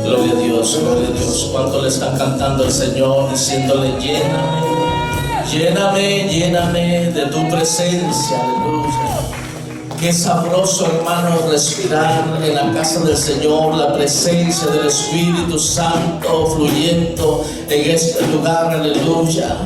Gloria a Dios, gloria a Dios. ¿Cuánto le están cantando al Señor diciéndole: lléname, lléname, lléname de tu presencia? Aleluya. Qué sabroso, hermano, respirar en la casa del Señor, la presencia del Espíritu Santo fluyendo en este lugar, aleluya.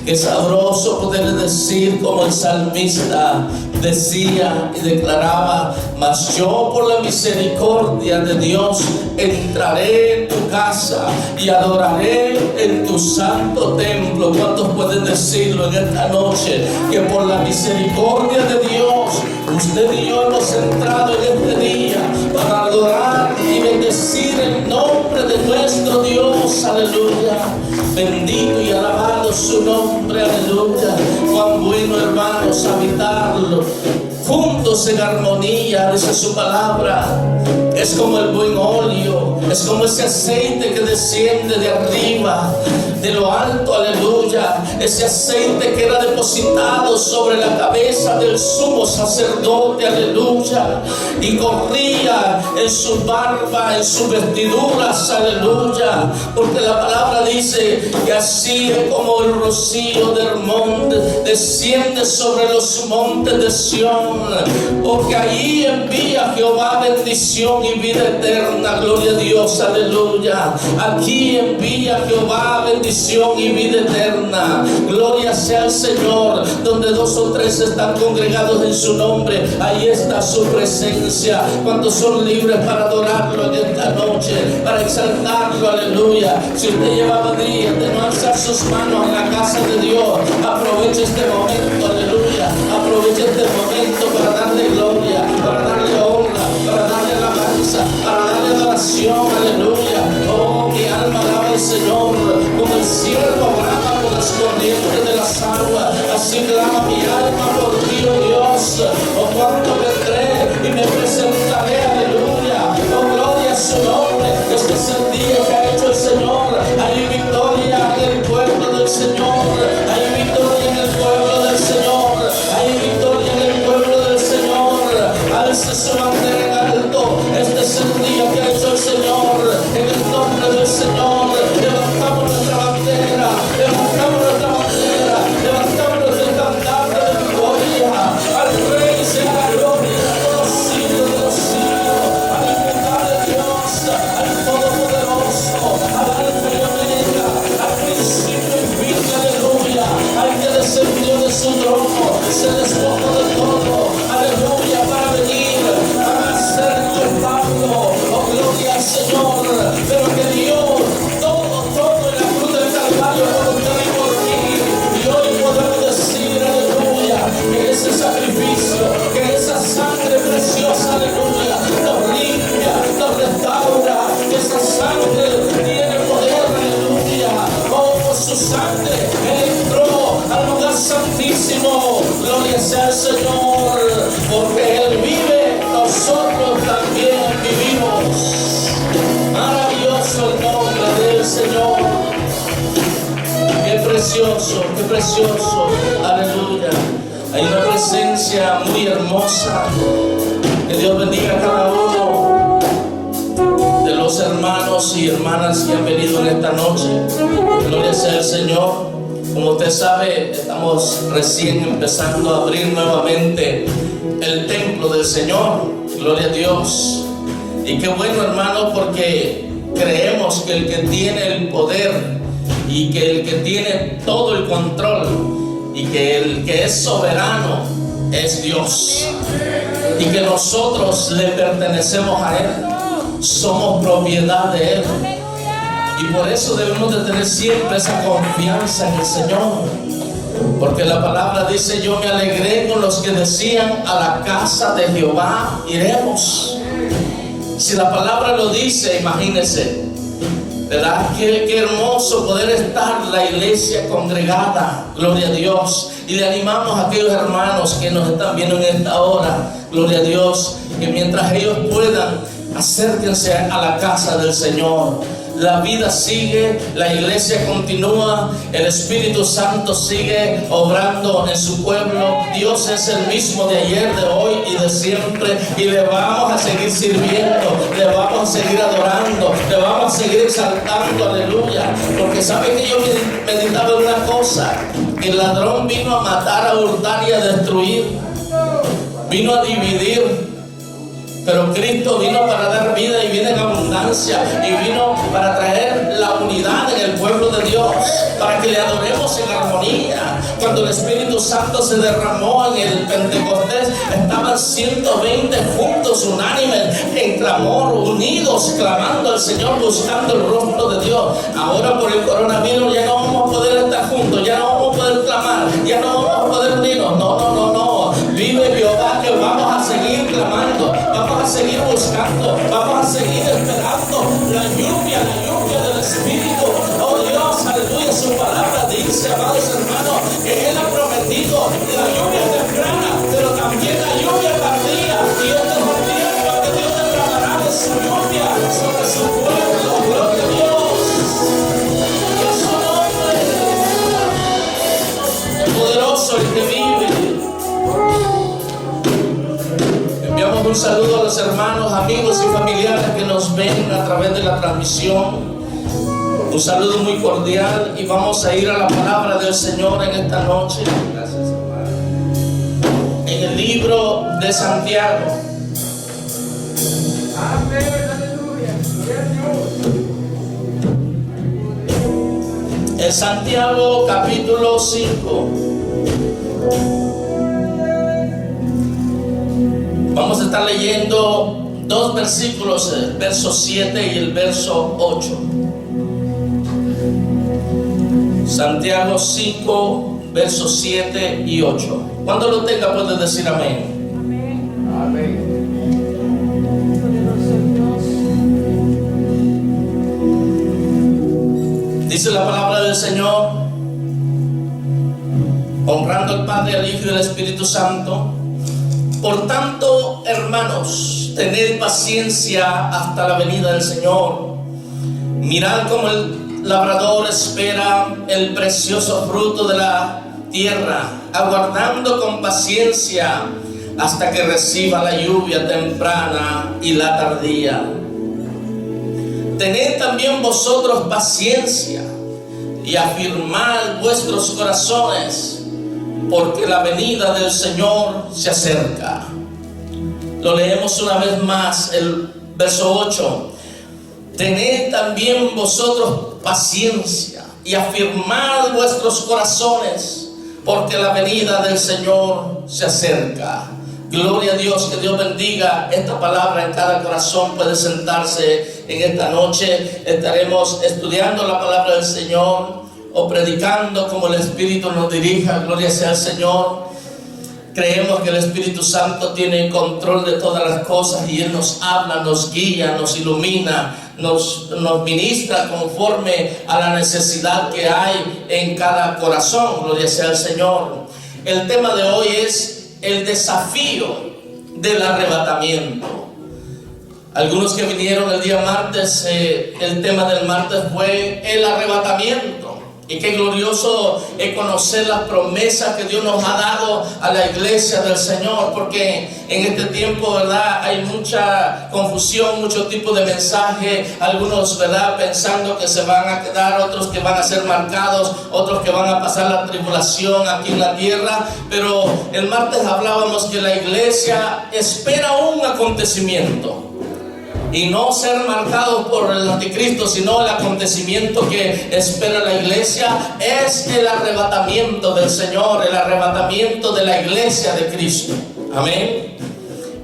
Qué sabroso poder decir como el salmista decía y declaraba: mas yo por la misericordia de Dios entraré en tu casa y adoraré en tu santo templo. ¿Cuántos pueden decirlo en esta noche? Que por la misericordia de Dios usted y yo hemos entrado en este día para adorar y bendecir el nombre de nuestro Dios, aleluya. Bendito y alabado su nombre, aleluya. Cuán bueno, hermanos, habitarlo juntos en armonía, dice su palabra. Es como el buen óleo, es como ese aceite que desciende de arriba, de lo alto, aleluya. Ese aceite que era depositado sobre la cabeza del sumo sacerdote, aleluya, y corría en su barba, en sus vestiduras, aleluya. Porque la palabra dice que así es como el rocío del monte desciende sobre los montes de Sión, porque allí envía Jehová bendición y vida eterna. Gloria a Dios, aleluya. Aquí envía Jehová bendición y vida eterna. Gloria sea al Señor. Donde dos o tres están congregados en su nombre, ahí está su presencia. ¿Cuántos son libres para adorarlo en esta noche, para exaltarlo? Aleluya. Si usted llevaba días de no alzar sus manos en la casa de Dios, aproveche este momento, aleluya. Aproveche este momento para darle gloria, para darle honra, para darle alabanza, para darle adoración, aleluya. Oh, mi alma alaba al Señor, como el siervo brama por las corrientes de las aguas, así clama mi alma por ti, oh Dios. Oh, cuánto vendré y me presentaré, aleluya. Oh, gloria a su nombre. Este es el día que ha hecho el Señor. Hay victoria en el pueblo del Señor. Hay victoria en el pueblo del Señor. Hay victoria en el pueblo del Señor. Alce su bandera en alto. Este es el día que ha hecho el Señor. En el nombre del Señor levantamos nuestra bandera. Levantamos nuestra bandera. Levantamos nuestro estandarte de gloria. Al Rey sea la gloria de los siglos de los siglos. Al inmutable Dios, al Todopoderoso, al Alfa y Omega, al principio y fin, aleluya. Al que descendió de su trono, se despojó de todo, aleluya, para venir, para hacer tu pacto. Oh, gloria al Señor. Pero que dio todo en la cruz del Calvario por usted y por mí. Y hoy podemos decir, aleluya, que ese sacrificio, que esa sangre preciosa, aleluya, nos limpia, nos restaura. Que esa sangre tiene poder, aleluya. Oh, por su sangre Él entró al lugar santísimo. Gloria sea al Señor, porque Él vive, nosotros también vivimos. Maravilloso el nombre del Señor. Qué precioso, aleluya. Hay una presencia muy hermosa. Que Dios bendiga a cada uno de los hermanos y hermanas que han venido en esta noche. Gloria sea al Señor. Como usted sabe, estamos recién empezando a abrir nuevamente el templo del Señor. Gloria a Dios. Y qué bueno, hermano, porque creemos que el que tiene el poder y que el que tiene todo el control y que el que es soberano es Dios, y que nosotros le pertenecemos a Él, somos propiedad de Él. Y por eso debemos de tener siempre esa confianza en el Señor, porque la palabra dice: yo me alegré con los que decían, a la casa de Jehová iremos. Si la palabra lo dice, imagínense, ¿verdad? Qué hermoso poder estar la iglesia congregada, gloria a Dios. Y le animamos a aquellos hermanos que nos están viendo en esta hora, gloria a Dios, que mientras ellos puedan, acérquense a la casa del Señor. La vida sigue, la iglesia continúa, el Espíritu Santo sigue obrando en su pueblo. Dios es el mismo de ayer, de hoy y de siempre, y le vamos a seguir sirviendo, le vamos a seguir adorando, le vamos a seguir exaltando, aleluya. Porque sabe que yo meditaba en una cosa, que el ladrón vino a matar, a hurtar y a destruir, vino a dividir. Pero Cristo vino para dar vida y vida en abundancia, y vino para traer la unidad en el pueblo de Dios, para que le adoremos en armonía. Cuando el Espíritu Santo se derramó en el Pentecostés, estaban 120 juntos, unánimes, en clamor, unidos, clamando al Señor, buscando el rostro de Dios. Ahora por el coronavirus ya no vamos a poder estar juntos, ya no vamos a poder clamar, ya no vamos a poder unirnos. No. Vive Jehová, que vamos a seguir clamando, vamos a seguir buscando, vamos a seguir esperando la lluvia del Espíritu. Oh Dios, aleluya, su palabra dice, amados hermanos, que Él ha prometido la lluvia temprana, pero también la lluvia tardía. Y este es el tiempo que Dios derramará de su lluvia sobre su pueblo. Gloria a Dios. Que su nombre poderoso, el que vive. Enviamos un saludo a los hermanos, amigos y familiares que nos ven a través de la transmisión. Un saludo muy cordial, y vamos a ir a la palabra del Señor en esta noche. Gracias, hermano. En el libro de Santiago. Amén, aleluya. En Santiago capítulo 5. Vamos a estar leyendo dos versículos, el verso 7 y el verso 8. Santiago 5, versos 7 y 8. Cuando lo tenga puede decir amén. Amén. Amén. Dice la palabra del Señor, honrando al Padre, al Hijo y al Espíritu Santo. Por tanto, hermanos, tened paciencia hasta la venida del Señor. Mirad cómo el labrador espera el precioso fruto de la tierra, aguardando con paciencia hasta que reciba la lluvia temprana y la tardía. Tened también vosotros paciencia y afirmad vuestros corazones, porque la venida del Señor se acerca. Lo leemos una vez más, el verso 8. Tened también vosotros paciencia y afirmad vuestros corazones, porque la venida del Señor se acerca. Gloria a Dios, que Dios bendiga esta palabra en cada corazón. Puede sentarse en esta noche. Estaremos estudiando la palabra del Señor o predicando como el Espíritu nos dirija. Gloria sea al Señor. Creemos que el Espíritu Santo tiene control de todas las cosas, y Él nos habla, nos guía, nos ilumina, nos ministra conforme a la necesidad que hay en cada corazón. Gloria sea al Señor. El tema de hoy es el desafío del arrebatamiento. Algunos que vinieron el día martes, el tema del martes fue el arrebatamiento. Y qué glorioso es conocer las promesas que Dios nos ha dado a la iglesia del Señor, porque en este tiempo, ¿verdad?, hay mucha confusión, mucho tipo de mensaje. Algunos, ¿verdad?, pensando que se van a quedar, otros que van a ser marcados, otros que van a pasar la tribulación aquí en la tierra. Pero el martes hablábamos que la iglesia espera un acontecimiento, y no ser marcados por el anticristo, sino el acontecimiento que espera la iglesia es el arrebatamiento del Señor, el arrebatamiento de la iglesia de Cristo. Amén.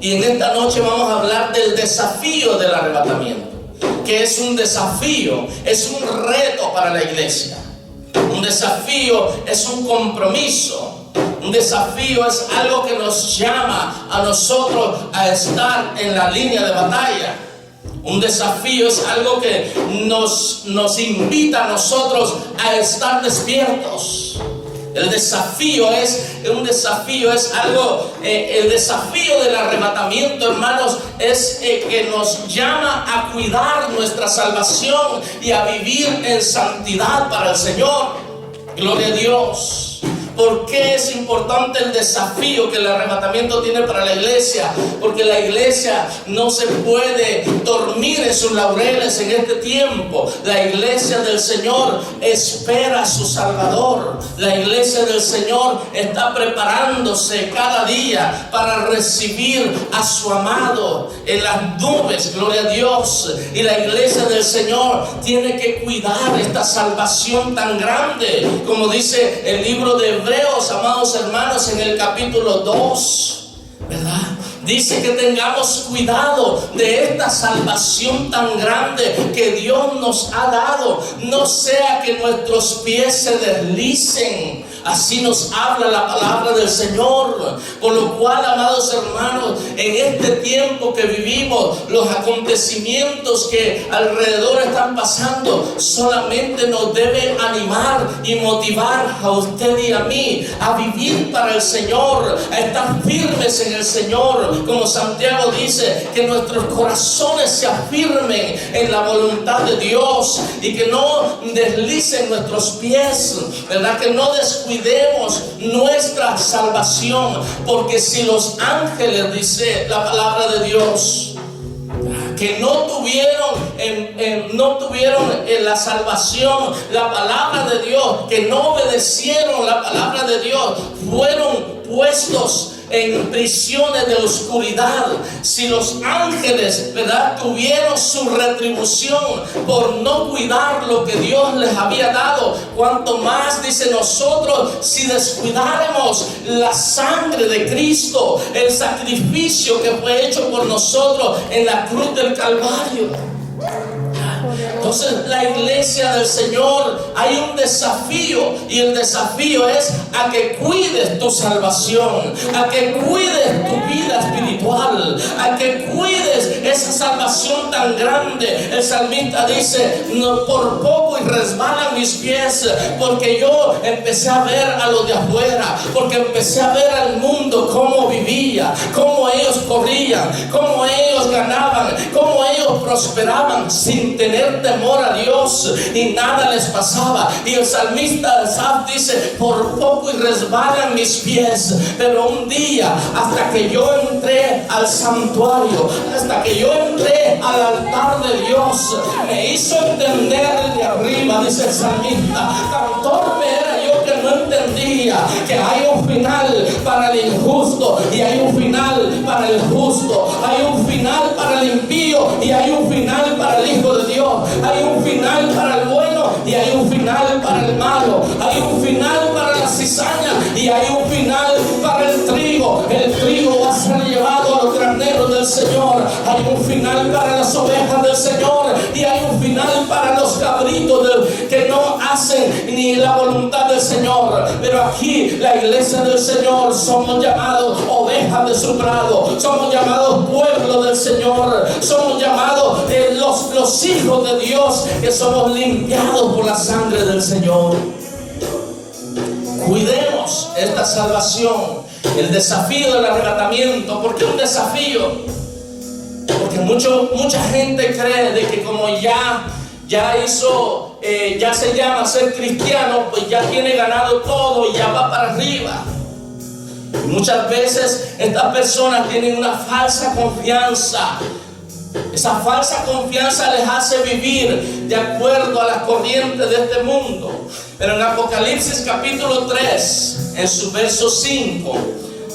Y en esta noche vamos a hablar del desafío del arrebatamiento, que es un desafío, es un reto para la iglesia. Un desafío es un compromiso. Un desafío es algo que nos llama a nosotros a estar en la línea de batalla. Un desafío es algo que nos invita a nosotros a estar despiertos. El desafío es algo, el desafío del arrebatamiento, hermanos, es que nos llama a cuidar nuestra salvación y a vivir en santidad para el Señor. Gloria a Dios. ¿Por qué es importante el desafío que el arrebatamiento tiene para la iglesia? Porque la iglesia no se puede dormir en sus laureles en este tiempo. La iglesia del Señor espera a su Salvador. La iglesia del Señor está preparándose cada día para recibir a su amado en las nubes. Gloria a Dios. Y la iglesia del Señor tiene que cuidar esta salvación tan grande, como dice el libro de Hebreos, amados hermanos, en el capítulo 2, ¿verdad? Dice que tengamos cuidado de esta salvación tan grande que Dios nos ha dado. No sea que nuestros pies se deslicen. Así nos habla la palabra del Señor. Por lo cual, amados hermanos, en este tiempo que vivimos, los acontecimientos que alrededor están pasando solamente nos deben animar y motivar a usted y a mí a vivir para el Señor, a estar firmes en el Señor. Como Santiago dice, que nuestros corazones se afirmen en la voluntad de Dios y que no deslicen nuestros pies, ¿verdad? Que no descuidemos nuestra salvación, porque si los ángeles, dice la palabra de Dios, que no tuvieron en la salvación la palabra de Dios, que no obedecieron la palabra de Dios, fueron puestos en prisiones de oscuridad. Si los ángeles, ¿verdad?, tuvieron su retribución por no cuidar lo que Dios les había dado, cuanto más, dice, nosotros, si descuidáramos la sangre de Cristo, el sacrificio que fue hecho por nosotros en la cruz del Calvario. Entonces, la iglesia del Señor, hay un desafío, y el desafío es a que cuides tu salvación, a que cuides tu vida espiritual, a que cuides esa salvación tan grande. El salmista dice: no, por poco y resbalan mis pies, porque yo empecé a ver a los de afuera, porque empecé a ver al mundo cómo vivía, cómo ellos corrían, cómo ellos ganaban, cómo ellos prosperaban sin tener temor a Dios, y nada les pasaba. Y el salmista Asaf dice: por poco y resbalan mis pies, pero un día, hasta que yo entré al santuario, hasta que yo entré al altar de Dios, me hizo entender de arriba, dice el salmista. Tan torpe era yo que no entendía que hay un final para el injusto y hay un final para el justo, hay un final para el impío y hay un final para el Hijo de Dios, hay un final para el bueno y hay un final para el malo, hay un final para la cizaña y hay un final para el trigo. El trigo va a ser llevado a los graneros del Señor, hay un final para las ovejas del Señor y hay un final para los cabritos que no hacen ni la voluntad del Señor. Pero aquí, la iglesia del Señor, somos llamados ovejas de su prado, somos llamados pueblo del Señor, somos llamados los hijos de Dios, que somos limpiados por la sangre del Señor. Cuidemos esta salvación. El desafío del arrebatamiento. ¿Por qué un desafío? Porque mucha gente cree de que como ya se llama ser cristiano, pues ya tiene ganado todo y ya va para arriba. Y muchas veces estas personas tienen una falsa confianza. Esa falsa confianza les hace vivir de acuerdo a las corrientes de este mundo. Pero en Apocalipsis capítulo 3, en su verso 5,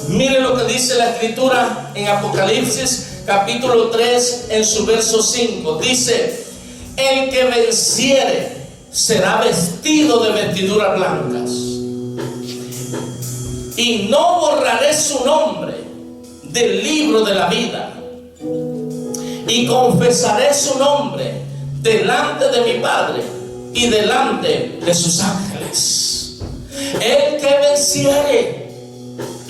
mire lo que dice la escritura en Apocalipsis capítulo 3, en su verso 5. Dice: el que venciere será vestido de vestiduras blancas, y no borraré su nombre del libro de la vida, y confesaré su nombre delante de mi Padre y delante de sus ángeles. El que venciere,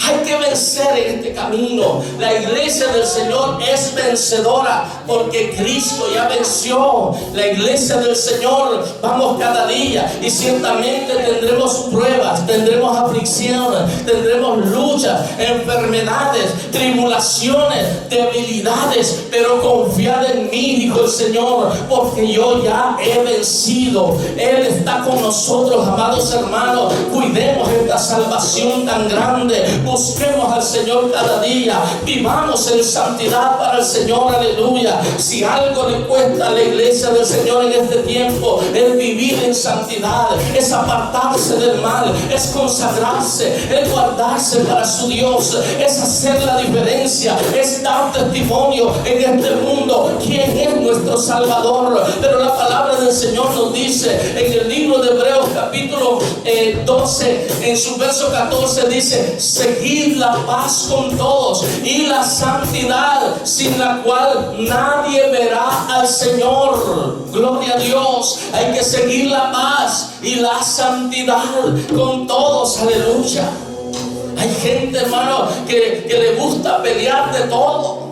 Hay que vencer en este camino. La iglesia del Señor es vencedora porque Cristo ya venció. La iglesia del Señor vamos cada día y ciertamente tendremos pruebas, tendremos aflicciones, tendremos luchas, enfermedades, tribulaciones, debilidades, pero confiad en mí, dijo el Señor, porque yo ya he vencido. Él está con nosotros, amados hermanos. Cuidemos esta salvación tan grande. Busquemos al Señor cada día. Vivamos en santidad para el Señor. Aleluya. Si algo le cuesta a la iglesia del Señor en este tiempo, es vivir en santidad, es apartarse del mal, es consagrarse, es guardarse para su Dios, es hacer la diferencia, es dar testimonio en este mundo quién es nuestro Salvador. Pero la palabra del Señor nos dice en el libro de Hebreos capítulo 12, en su verso 14 dice: seguid la paz con todos y la santidad, sin la cual nadie verá al Señor. Gloria a Dios. Hay que seguir la paz y la santidad con todos. Aleluya. Hay gente, hermano, que le gusta pelear de todo.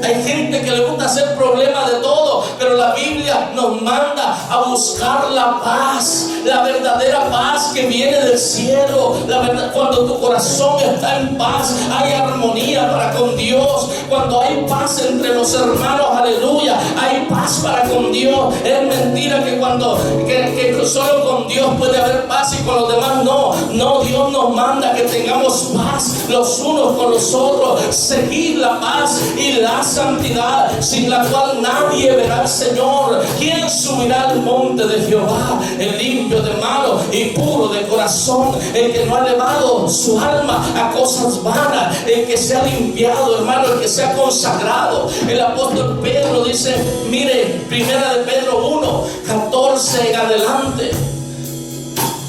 Hay gente que le gusta hacer problemas de todo, pero la Biblia nos manda a buscar la paz, la verdadera paz que viene del cielo. La verdad, cuando tu corazón está en paz, hay armonía para con Dios. Cuando hay paz entre los hermanos, aleluya, hay paz para con Dios. Es mentira que que solo con Dios puede haber paz y con los demás no. No, Dios nos manda que tengamos paz los unos con los otros. Seguir la paz y la santidad, sin la cual nadie verá al Señor. ¿Quién subirá al monte de Jehová? El limpio de mano y puro de corazón, el que no ha elevado su alma a cosas vanas, el que se ha limpiado, hermano, el que se ha consagrado. El apóstol Pedro dice, mire, primera de Pedro 1, 14 en adelante,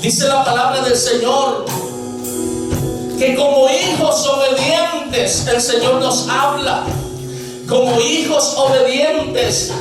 dice la palabra del Señor que como hijos obedientes, el Señor nos habla como hijos obedientes,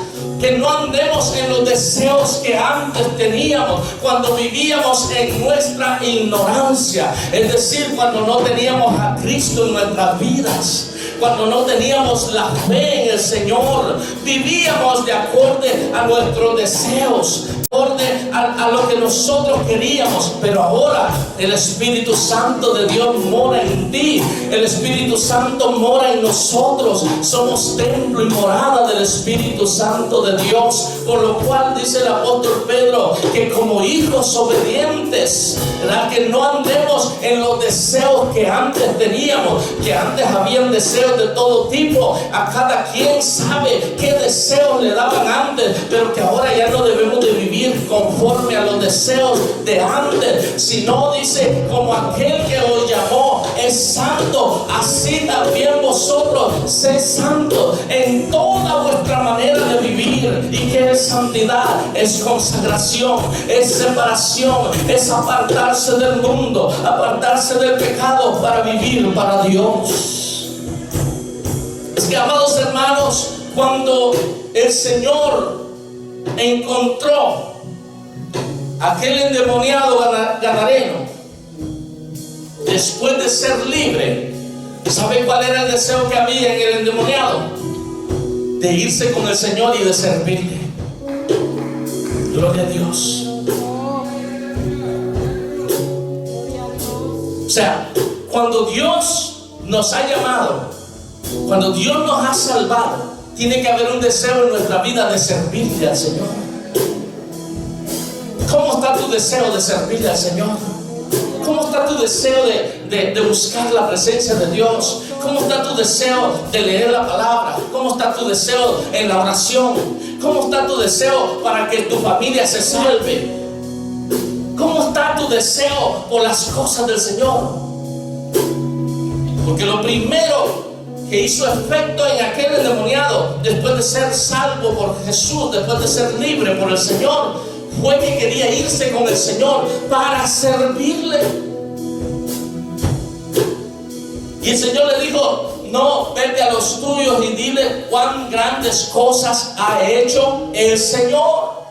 que no andemos en los deseos que antes teníamos cuando vivíamos en nuestra ignorancia, es decir, cuando no teníamos a Cristo en nuestras vidas, cuando no teníamos la fe en el Señor. Vivíamos de acuerdo a nuestros deseos, a lo que nosotros queríamos. Pero ahora el Espíritu Santo de Dios mora en ti. El Espíritu Santo mora en nosotros. Somos templo y morada del Espíritu Santo de Dios. Por lo cual dice el apóstol Pedro que como hijos obedientes, ¿verdad?, que no andemos en los deseos que antes teníamos, que antes habían deseos de todo tipo. A cada quien sabe qué deseos le daban antes, pero que ahora ya no debemos de vivir conforme a los deseos de antes, sino dice, como aquel que os llamó es santo, así también vosotros sed santos en toda vuestra manera de vivir. ¿Y qué es santidad? Es consagración, es separación, es apartarse del mundo, apartarse del pecado para vivir para Dios. Es que, amados hermanos, cuando el Señor encontró aquel endemoniado gadareno, después de ser libre, ¿sabe cuál era el deseo que había en el endemoniado? De irse con el Señor y de servirle. Gloria a Dios. O sea, cuando Dios nos ha llamado, cuando Dios nos ha salvado, tiene que haber un deseo en nuestra vida de servirle al Señor. ¿Cómo está tu deseo de servirle al Señor? ¿Cómo está tu deseo de buscar la presencia de Dios? ¿Cómo está tu deseo de leer la palabra? ¿Cómo está tu deseo en la oración? ¿Cómo está tu deseo para que tu familia se salve? ¿Cómo está tu deseo por las cosas del Señor? Porque lo primero que hizo efecto en aquel endemoniado, después de ser salvo por Jesús, después de ser libre por el Señor, fue que quería irse con el Señor para servirle. Y el Señor le dijo, no, vete a los tuyos y dile cuán grandes cosas ha hecho el Señor.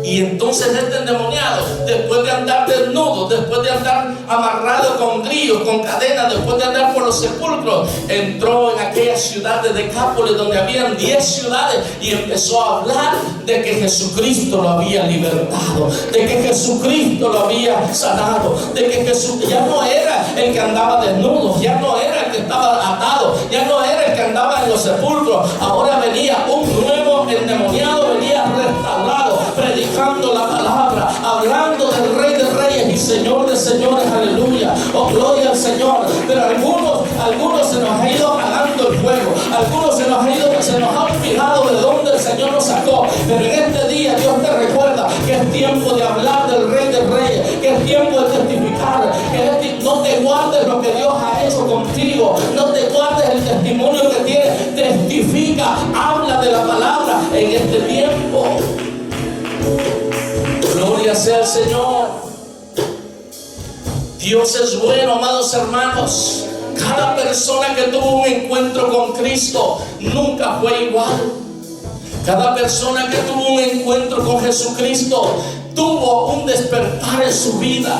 Y Y entonces este endemoniado, después de andar desnudo, después de andar amarrado con grillos, con cadenas, después de andar por los sepulcros, entró en aquella ciudad de Decápolis, donde habían 10 ciudades, y empezó a hablar de que Jesucristo lo había libertado, de que Jesucristo lo había sanado, de que Jesús ya no era el que andaba desnudo, ya no era el que estaba atado, ya no era el que andaba en los sepulcros. Ahora venía un nuevo endemoniado, venía restaurado, predicando la palabra, hablando del Rey de Reyes y Señor de Señores. Aleluya, oh gloria al Señor. Pero algunos se nos ha ido apagando el fuego, algunos se nos ha olvidado de dónde el Señor nos sacó. Pero en este día Dios te recuerda que es tiempo de hablar del Rey de Reyes, que es tiempo de testificar, que no te guardes lo que Dios ha hecho contigo, no te guardes el testimonio que tienes, testifica, habla de la palabra en este tiempo. Gloria sea al Señor. Dios es bueno, amados hermanos. Cada persona que tuvo un encuentro con Cristo nunca fue igual. Cada persona que tuvo un encuentro con Jesucristo tuvo un despertar en su vida.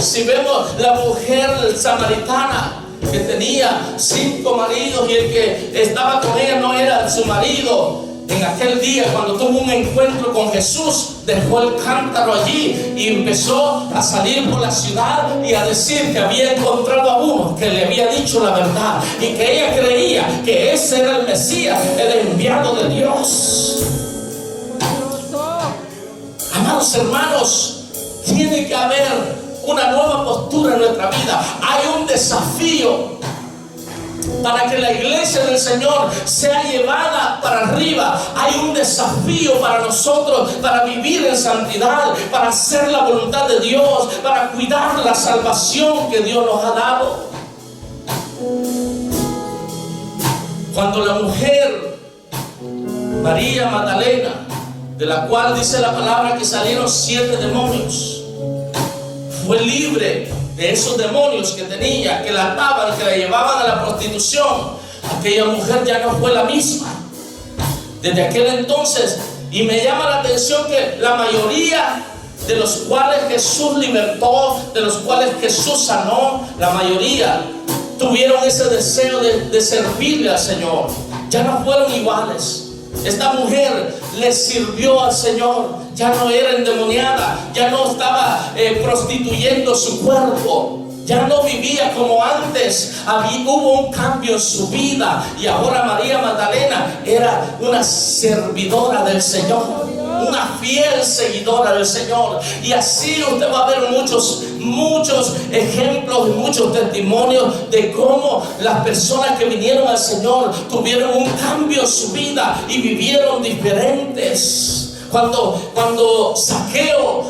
Si vemos la mujer samaritana que tenía 5 maridos y el que estaba con ella no era su marido, en aquel día cuando tuvo un encuentro con Jesús, dejó el cántaro allí y empezó a salir por la ciudad y a decir que había encontrado a uno que le había dicho la verdad y que ella creía que ese era el Mesías, el enviado de Dios. Amados hermanos, tiene que haber una nueva postura en nuestra vida. Hay un desafío para que la iglesia del Señor sea llevada para arriba. Hay un desafío para nosotros, para vivir en santidad, para hacer la voluntad de Dios, para cuidar la salvación que Dios nos ha dado. Cuando la mujer María Magdalena, de la cual dice la palabra que salieron 7 demonios, fue libre de esos demonios que tenía, que la ataban, que la llevaban a la prostitución, aquella mujer ya no fue la misma desde aquel entonces. Y me llama la atención que la mayoría de los cuales Jesús libertó, de los cuales Jesús sanó, la mayoría tuvieron ese deseo de servirle al Señor. Ya no fueron iguales. Esta mujer le sirvió al Señor, ya no era endemoniada, ya no estaba prostituyendo su cuerpo, ya no vivía como antes. Hubo un cambio en su vida y ahora María Magdalena era una servidora del Señor, una fiel seguidora del Señor. Y así usted va a ver muchos ejemplos y muchos testimonios de cómo las personas que vinieron al Señor tuvieron un cambio en su vida y vivieron diferentes. Cuando Zaqueo,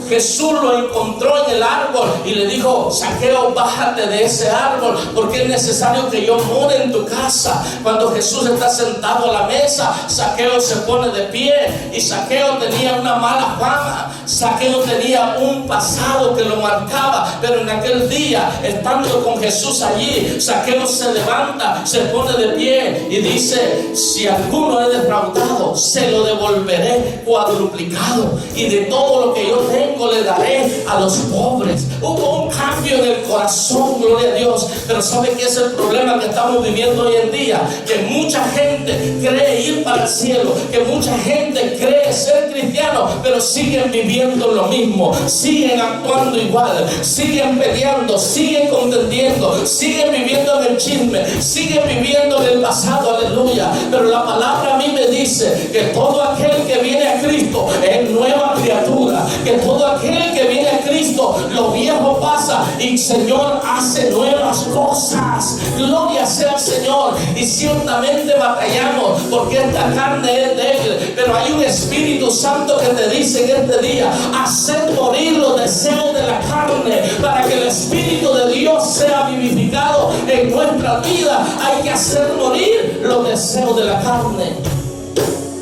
Jesús lo encontró en el árbol y le dijo: Zaqueo, bájate de ese árbol porque es necesario que yo more en tu casa. Cuando Jesús está sentado a la mesa, Zaqueo se pone de pie, y Zaqueo tenía una mala fama. Zaqueo tenía un pasado que lo marcaba, pero en aquel día, estando con Jesús allí, Zaqueo se levanta, se pone de pie y dice: si alguno he defraudado, se lo devolveré cuadruplicado, y de todo lo que yo tengo le daré a los pobres. Hubo un cambio en el corazón, gloria a Dios. Pero ¿sabe qué es el problema que estamos viviendo hoy en día? Que mucha gente cree ir para el cielo, que mucha gente cree ser cristiano, pero siguen viviendo lo mismo, siguen actuando igual, siguen peleando, siguen contendiendo, siguen viviendo en el chisme, siguen viviendo en el pasado. Aleluya. Pero la palabra a mí me dice que todo aquel que viene a Cristo es nueva criatura, que todo aquel que viene a Cristo, lo viejo pasa y el Señor hace nuevas cosas. Gloria sea al Señor. Y ciertamente batallamos porque esta carne es débil, pero hay un Espíritu Santo que te dice en este día: hacer morir los deseos de la carne para que el Espíritu de Dios sea vivificado en nuestra vida. Hay que hacer morir los deseos de la carne.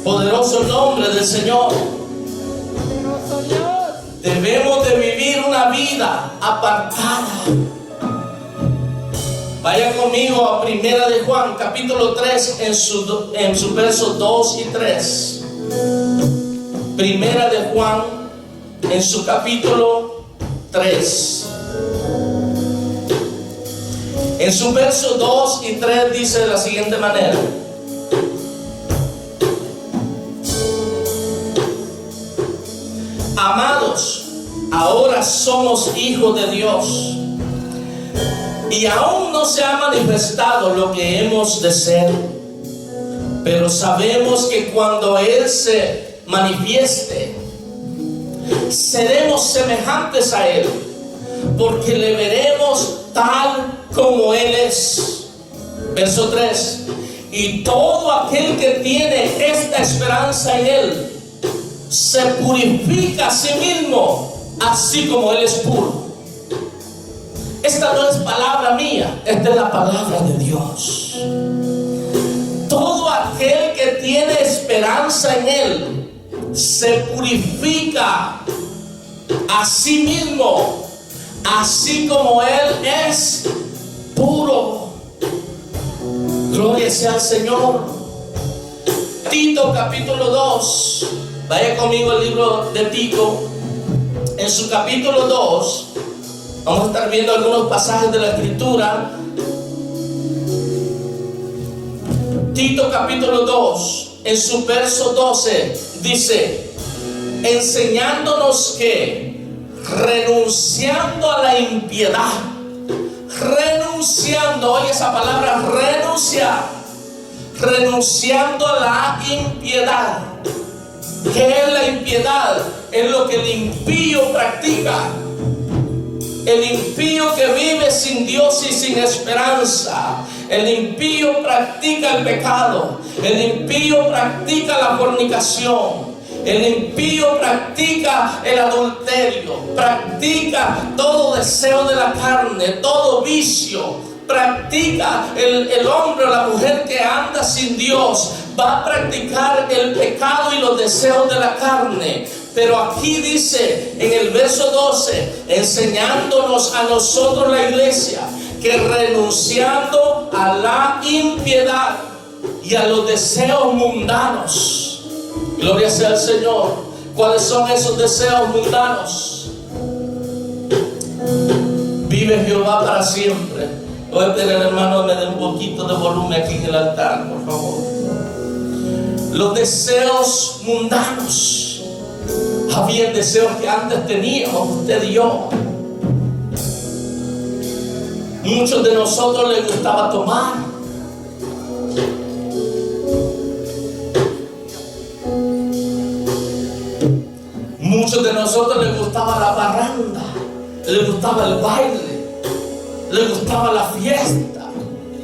Poderoso nombre del Señor. Debemos de vivir una vida apartada. Vaya conmigo a 1 de Juan, capítulo 3, en sus versos 2 y 3. Primera de Juan, en su capítulo 3. En su verso 2 y 3 dice de la siguiente manera: amados, ahora somos hijos de Dios, y aún no se ha manifestado lo que hemos de ser, pero sabemos que cuando Él se manifieste, seremos semejantes a Él, porque le veremos tal como Él es. Verso 3: y todo aquel que tiene esta esperanza en Él se purifica a sí mismo, así como Él es puro. Esta no es palabra mía, esta es la palabra de Dios. Todo aquel que tiene esperanza en Él se purifica a sí mismo, así como Él es puro. Gloria sea al Señor. Tito capítulo 2. Vaya conmigo al libro de Tito. En su capítulo 2 vamos a estar viendo algunos pasajes de la Escritura. Tito capítulo 2, en su verso 12 dice: enseñándonos que renunciando a la impiedad, renunciando, oye esa palabra, renunciando a la impiedad. ¿Qué es la impiedad? Es lo que el impío practica. El impío que vive sin Dios y sin esperanza. El impío practica el pecado. El impío practica la fornicación. El impío practica el adulterio. Practica todo deseo de la carne, todo vicio. Practica el hombre o la mujer que anda sin Dios. Va a practicar el pecado y los deseos de la carne. Pero aquí dice en el verso 12, enseñándonos a nosotros la iglesia, que renunciando a la impiedad y a los deseos mundanos. Gloria sea al Señor. ¿Cuáles son esos deseos mundanos? Vive Jehová para siempre. Voy a pedir al hermano me dé un poquito de volumen aquí en el altar, por favor. Los deseos mundanos. Había deseos que antes teníamos usted y yo. Muchos de nosotros les gustaba tomar. Muchos de nosotros les gustaba la parranda, les gustaba el baile, les gustaba la fiesta.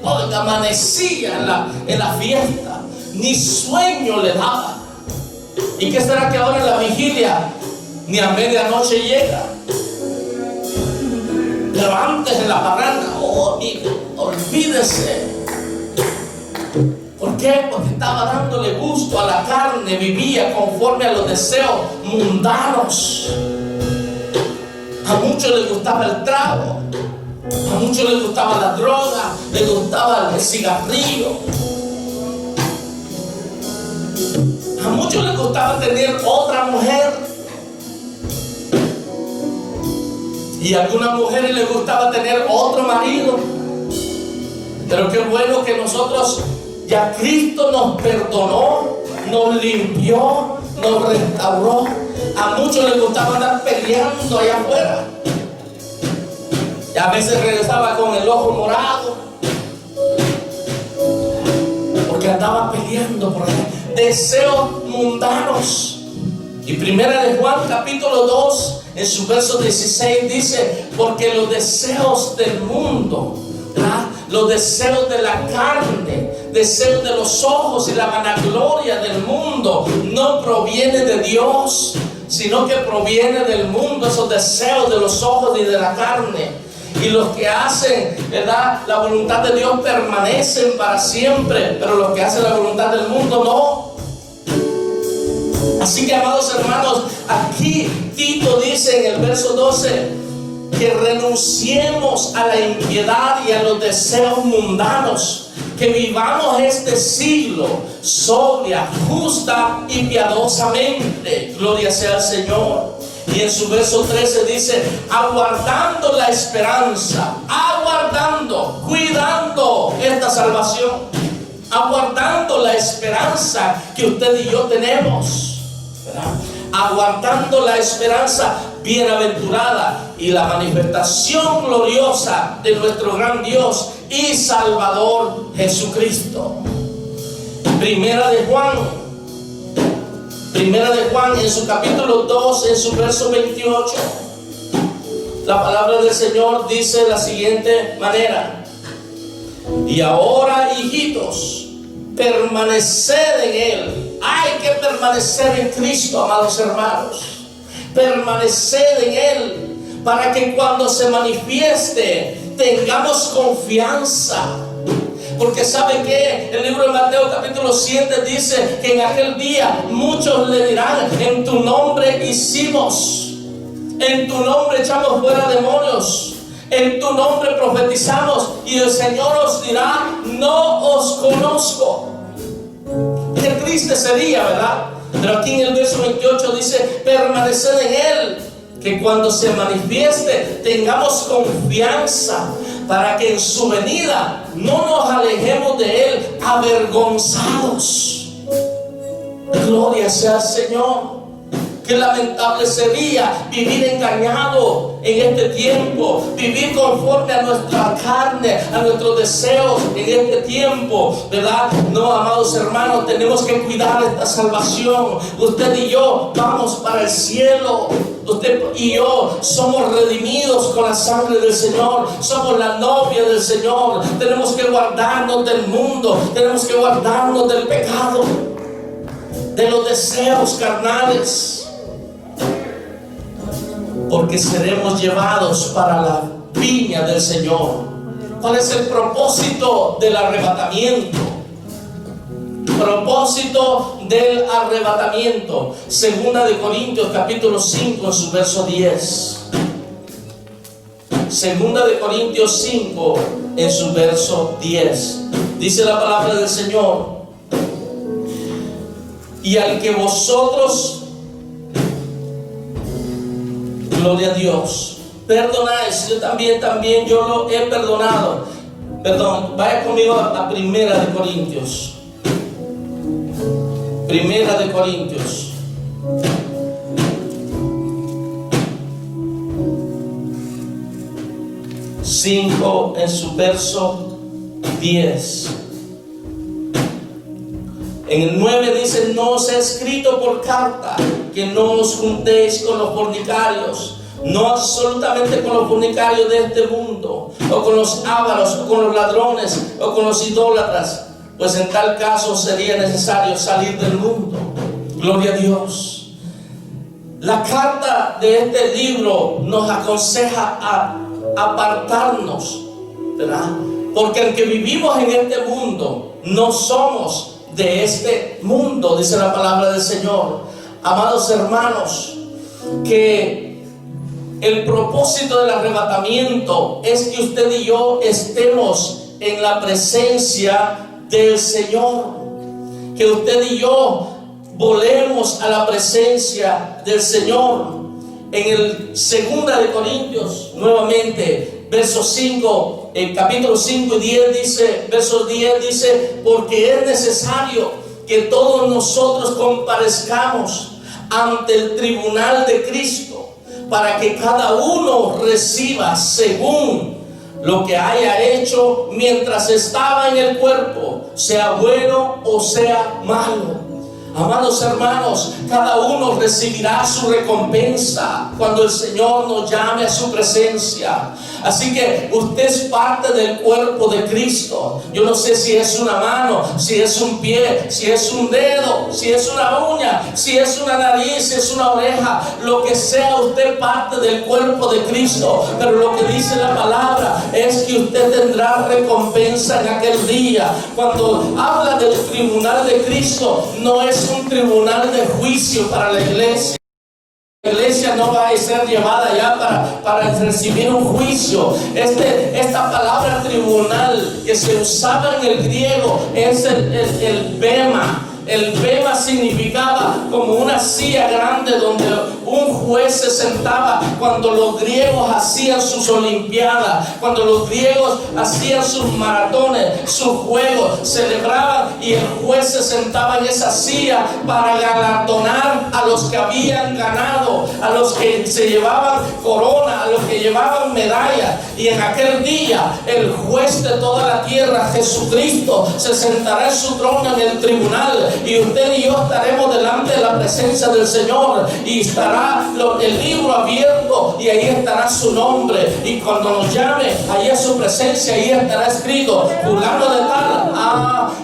Oiga, amanecía en la fiesta, ni sueño le daba. ¿Y qué será que ahora en la vigilia ni a medianoche llega? Pero antes en la parranda, oh amigo, olvídese. ¿Por qué? Porque estaba dándole gusto a la carne, vivía conforme a los deseos mundanos. A muchos les gustaba el trago, a muchos les gustaba la droga, les gustaba el cigarrillo. A muchos les gustaba tener otra mujer. Y a algunas mujeres les gustaba tener otro marido. Pero qué bueno que nosotros, ya Cristo nos perdonó, nos limpió, nos restauró. A muchos les gustaba andar peleando allá afuera. Y a veces regresaba con el ojo morado, porque andaba peleando por ahí. Deseos mundanos. Y primera de Juan capítulo 2 en su verso 16 dice: porque los deseos del mundo, ¿verdad? Los deseos de la carne, deseos de los ojos y la vanagloria del mundo no proviene de Dios, sino que proviene del mundo. Esos deseos de los ojos y de la carne. Y los que hacen, ¿verdad?, la voluntad de Dios permanecen para siempre, pero los que hacen la voluntad del mundo no. Así que, amados hermanos, aquí Tito dice en el verso 12 que renunciemos a la impiedad y a los deseos mundanos. que vivamos este siglo sobria, justa y piadosamente. Gloria sea al Señor. Y en su verso 13 dice: aguardando la esperanza, aguardando, cuidando esta salvación, aguardando la esperanza que usted y yo tenemos, ¿verdad? Aguardando la esperanza bienaventurada y la manifestación gloriosa de nuestro gran Dios y Salvador Jesucristo. Primera de Juan en su capítulo 2, en su verso 28, la palabra del Señor dice de la siguiente manera: y ahora, hijitos, permaneced en Él. Hay que permanecer en Cristo, amados hermanos. Permaneced en Él, para que cuando se manifieste tengamos confianza. Porque ¿sabe qué? El libro de Mateo capítulo 7 dice que en aquel día muchos le dirán: en tu nombre hicimos, en tu nombre echamos fuera demonios, en tu nombre profetizamos, y el Señor os dirá: no os conozco. Qué triste sería, ¿verdad? Pero aquí en el verso 28 dice: permaneced en Él, que cuando se manifieste tengamos confianza, para que en su venida no nos alejemos de Él avergonzados. Gloria sea al Señor. Qué lamentable sería vivir engañado en este tiempo, vivir conforme a nuestra carne, a nuestros deseos en este tiempo, ¿verdad? No, amados hermanos, tenemos que cuidar esta salvación. Usted y yo vamos para el cielo. Usted y yo somos redimidos con la sangre del Señor. Somos la novia del Señor. Tenemos que guardarnos del mundo. Tenemos que guardarnos del pecado, de los deseos carnales, porque seremos llevados para la viña del Señor. ¿Cuál es el propósito del arrebatamiento? Propósito del arrebatamiento. Segunda de Corintios capítulo 5 en su verso 10. Segunda de Corintios 5 en su verso 10. Dice la palabra del Señor: y al que vosotros, gloria a Dios, perdonáis, yo también yo lo he perdonado. Perdón, vaya conmigo a Primera de Corintios. Primera de Corintios 5 en su verso 10. En el 9 dice: no os he escrito por carta que no os juntéis con los fornicarios, no absolutamente con los fornicarios de este mundo, o con los ávaros, o con los ladrones, o con los idólatras, pues en tal caso sería necesario salir del mundo. Gloria a Dios. La carta de este libro nos aconseja a apartarnos, ¿verdad? Porque aunque vivimos en este mundo, no somos de este mundo, dice la palabra del Señor. Amados hermanos, que el propósito del arrebatamiento es que usted y yo estemos en la presencia del Señor, que usted y yo volemos a la presencia del Señor. En el Segunda de Corintios, nuevamente, versos 5, el capítulo 5 y 10 dice, versos 10 dice: porque es necesario que todos nosotros comparezcamos ante el tribunal de Cristo, para que cada uno reciba según lo que haya hecho mientras estaba en el cuerpo, sea bueno o sea malo. Amados hermanos, cada uno recibirá su recompensa cuando el Señor nos llame a su presencia. Así que usted es parte del cuerpo de Cristo. Yo no sé si es una mano, si es un pie, si es un dedo, si es una uña, si es una nariz, si es una oreja, lo que sea, usted parte del cuerpo de Cristo. Pero lo que dice la palabra es que usted tendrá recompensa en aquel día. Cuando habla del tribunal de Cristo, no es un tribunal de juicio para la iglesia. La iglesia no va a ser llevada ya para recibir un juicio. Esta palabra tribunal que se usaba en el griego es el bema. El bema significaba como una silla grande donde un juez se sentaba cuando los griegos hacían sus olimpiadas, cuando los griegos hacían sus maratones, sus juegos, celebraban, y el juez se sentaba en esa silla para galardonar a los que habían ganado, a los que se llevaban corona, a los que llevaban medallas. Y en aquel día el juez de toda la tierra, Jesucristo, se sentará en su trono en el tribunal, y usted y yo estaremos delante de la presencia del Señor, y estará el libro abierto, y ahí estará su nombre, y cuando nos llame ahí a su presencia, ahí estará escrito fulano de tal.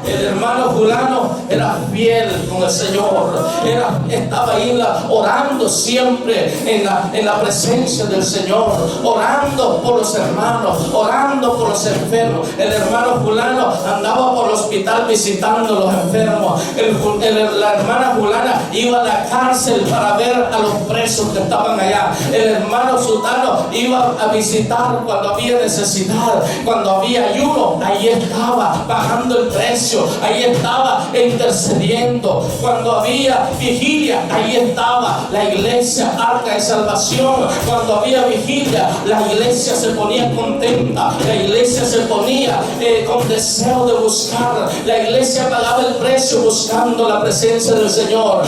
El hermano fulano era fiel con el Señor, estaba ahí orando siempre en la presencia del Señor, orando por los hermanos, orando por los enfermos. El hermano fulano andaba por el hospital visitando a los enfermos. La hermana fulana iba a la cárcel para ver a los presos que estaban allá. El hermano sultano iba a visitar cuando había necesidad, cuando había ayuno, ahí estaba pagando el precio, ahí estaba intercediendo. Cuando había vigilia, ahí estaba la iglesia Arca de Salvación. Cuando había vigilia, la iglesia se ponía contenta, la iglesia se ponía con deseo de buscar, la iglesia pagaba el precio buscando la presencia del Señor.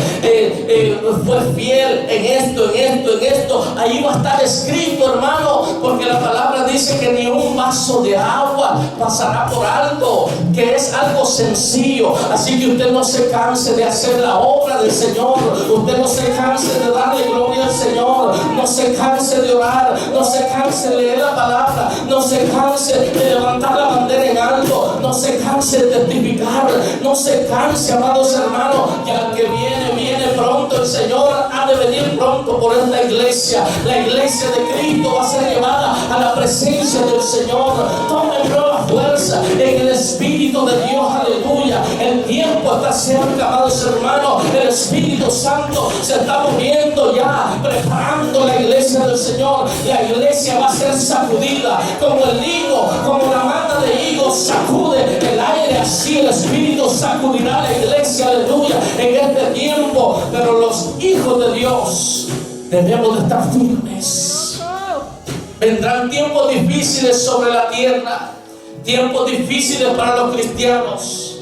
Fue fiel en esto, ahí va a estar escrito, hermano, porque la palabra dice que ni un vaso de agua pasará por alto, que es algo sencillo. Así que usted no se canse de hacer la obra del Señor, usted no se canse de darle gloria al Señor, no se canse de orar, no se canse de leer la palabra, no se canse de levantar la bandera en alto, no se canse de testificar, no se canse, amados hermanos, que al que viene pronto. El Señor ha de venir pronto por esta iglesia. La iglesia de Cristo va a ser llevada a la presencia del Señor. Tomen nueva fuerza en el Espíritu de Dios, aleluya. El tiempo está cerca, amados hermanos. El Espíritu Santo se está moviendo ya, preparando la iglesia del Señor. La iglesia va a ser sacudida como el higo, como la mata de higo sacude el aire, así el Espíritu sacudirá la iglesia, aleluya, en este tiempo. Pero los hijos de Dios debemos de estar firmes. Vendrán tiempos difíciles sobre la tierra, tiempos difíciles para los cristianos.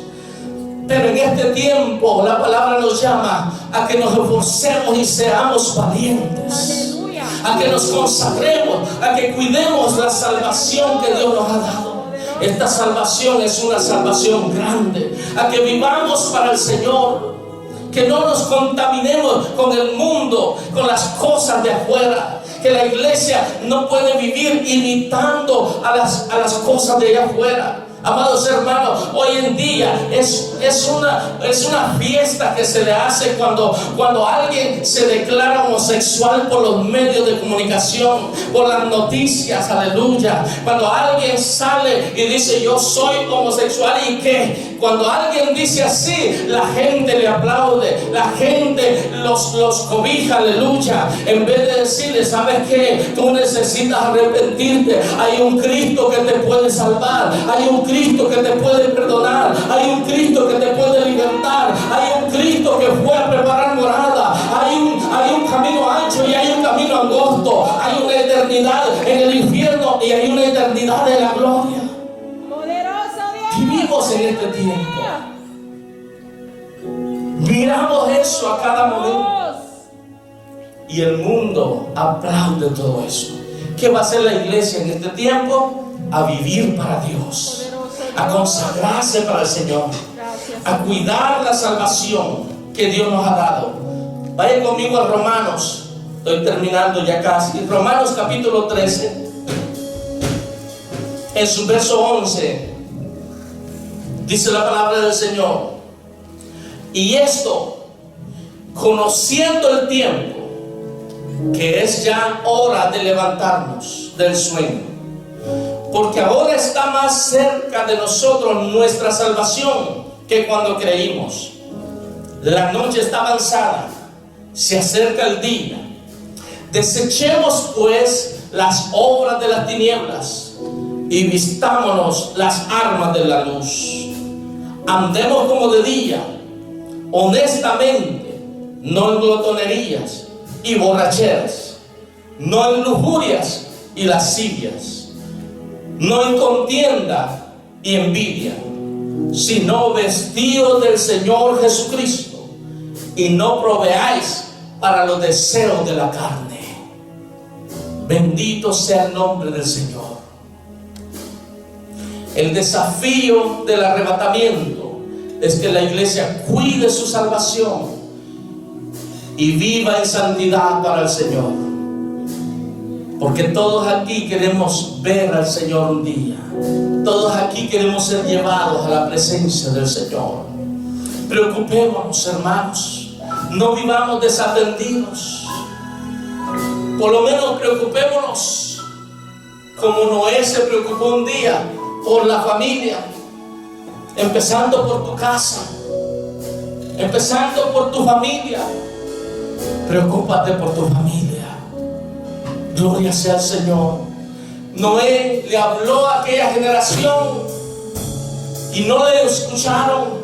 Pero en este tiempo la palabra nos llama a que nos esforcemos y seamos valientes. A que nos consagremos, a que cuidemos la salvación que Dios nos ha dado. Esta salvación es una salvación grande. A que vivamos para el Señor, que no nos contaminemos con el mundo, con las cosas de afuera. Que la iglesia no puede vivir imitando a las cosas de allá afuera. Amados hermanos, hoy en día es una fiesta que se le hace cuando alguien se declara homosexual por los medios de comunicación, por las noticias, aleluya. Cuando alguien sale y dice yo soy homosexual, ¿y qué? Cuando alguien dice así, la gente le aplaude, la gente los cobija, aleluya. En vez de decirle, ¿sabes qué? Tú necesitas arrepentirte. Hay un Cristo que te puede salvar, hay un Cristo que te puede perdonar, hay un Cristo que te puede libertar, hay un Cristo que fue a preparar morada, hay un camino ancho y hay un camino angosto, hay una eternidad en el infierno y hay una eternidad en la gloria. Vivimos en este tiempo, miramos eso a cada momento y el mundo aplaude todo eso. ¿Qué va a hacer la iglesia en este tiempo? A vivir para Dios, a consagrarse para el Señor, a cuidar la salvación que Dios nos ha dado. Vayan conmigo a Romanos, estoy terminando ya casi. Romanos capítulo 13, en su verso 11, dice la palabra del Señor: y esto, conociendo el tiempo, que es ya hora de levantarnos del sueño, porque ahora está más cerca de nosotros nuestra salvación que cuando creímos. La noche está avanzada, se acerca el día. Desechemos pues las obras de las tinieblas y vistámonos las armas de la luz. Andemos como de día, honestamente, no en glotonerías y borracheras, no en lujurias y lascivias, no en contienda y envidia, sino vestidos del Señor Jesucristo, y no proveáis para los deseos de la carne. Bendito sea el nombre del Señor. El desafío del arrebatamiento es que la iglesia cuide su salvación y viva en santidad para el Señor, porque todos aquí queremos ver al Señor un día. Todos aquí queremos ser llevados a la presencia del Señor. Preocupémonos, hermanos, no vivamos desatendidos. Por lo menos preocupémonos como Noé se preocupó un día por la familia, empezando por tu casa, empezando por tu familia. Preocúpate por tu familia. Gloria sea al Señor. Noé le habló a aquella generación y no le escucharon.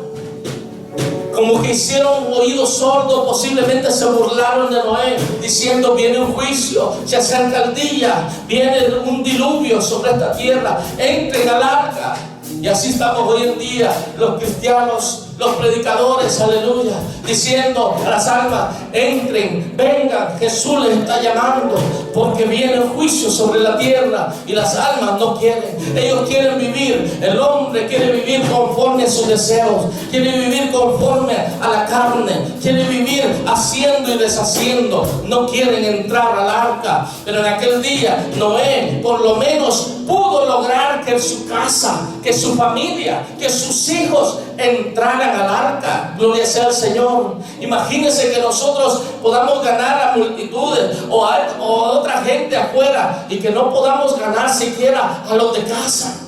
Como que hicieron oídos sordos, posiblemente se burlaron de Noé, diciendo: viene un juicio, se acerca el día, viene un diluvio sobre esta tierra, entren al arca. Y así estamos hoy en día, los cristianos, los predicadores, aleluya, diciendo a las almas: entren, vengan, Jesús les está llamando, porque viene un juicio sobre la tierra. Y las almas no quieren, ellos quieren vivir, el hombre quiere vivir conforme a sus deseos, quiere vivir conforme a la carne, quiere vivir haciendo y deshaciendo, no quieren entrar al arca. Pero en aquel día Noé por lo menos pudo lograr que su casa, que su familia, que sus hijos entraran al arca. Gloria sea al Señor. Imagínense que nosotros podamos ganar a multitudes o a otra gente afuera y que no podamos ganar siquiera a los de casa.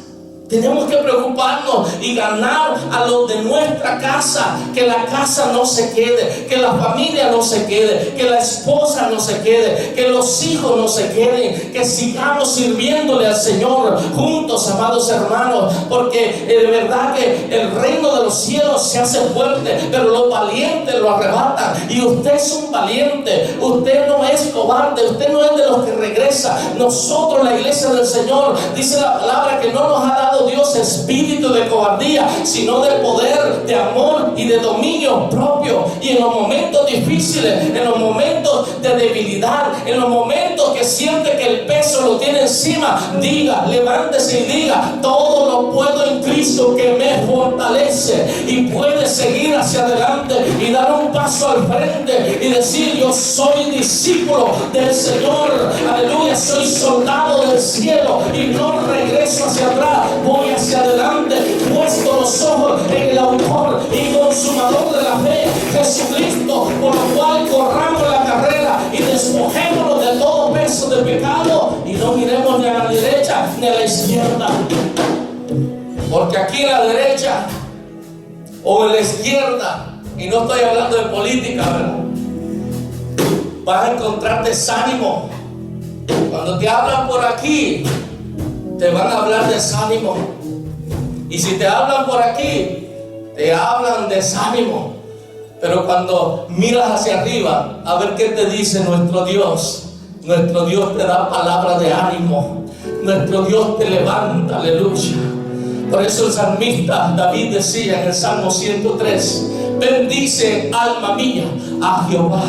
Tenemos que preocuparnos y ganar a los de nuestra casa. Que la casa no se quede, que la familia no se quede, que la esposa no se quede, que los hijos no se queden, que sigamos sirviéndole al Señor juntos, amados hermanos, porque de verdad que el reino de los cielos se hace fuerte, pero los valientes lo arrebatan. Y usted es un valiente, usted no es cobarde, usted no es de los que regresa. Nosotros, la iglesia del Señor, dice la palabra que no nos ha dado Dios espíritu de cobardía, sino de poder, de amor y de dominio propio. Y en los momentos difíciles, en los momentos de debilidad, en los momentos que siente que el peso lo tiene encima, diga, levántese y diga: todo lo puedo en Cristo que me fortalece. Y puede seguir hacia adelante y dar un paso al frente y decir: yo soy discípulo del Señor, aleluya, soy soldado del cielo y no regreso hacia atrás, voy hacia adelante, puesto los ojos en el autor y consumador de la fe, Jesucristo, por lo cual corramos la carrera y despojémonos de todo peso de pecado y no miremos ni a la derecha ni a la izquierda, porque aquí en la derecha o en la izquierda, y no estoy hablando de política, ¿verdad?, vas a encontrar desánimo. Cuando te hablan por aquí, te van a hablar desánimo. Y si te hablan por aquí, te hablan desánimo. Pero cuando miras hacia arriba, a ver qué te dice nuestro Dios te da palabra de ánimo. Nuestro Dios te levanta, aleluya. Por eso el salmista David decía en el Salmo 103: bendice, alma mía, a Jehová,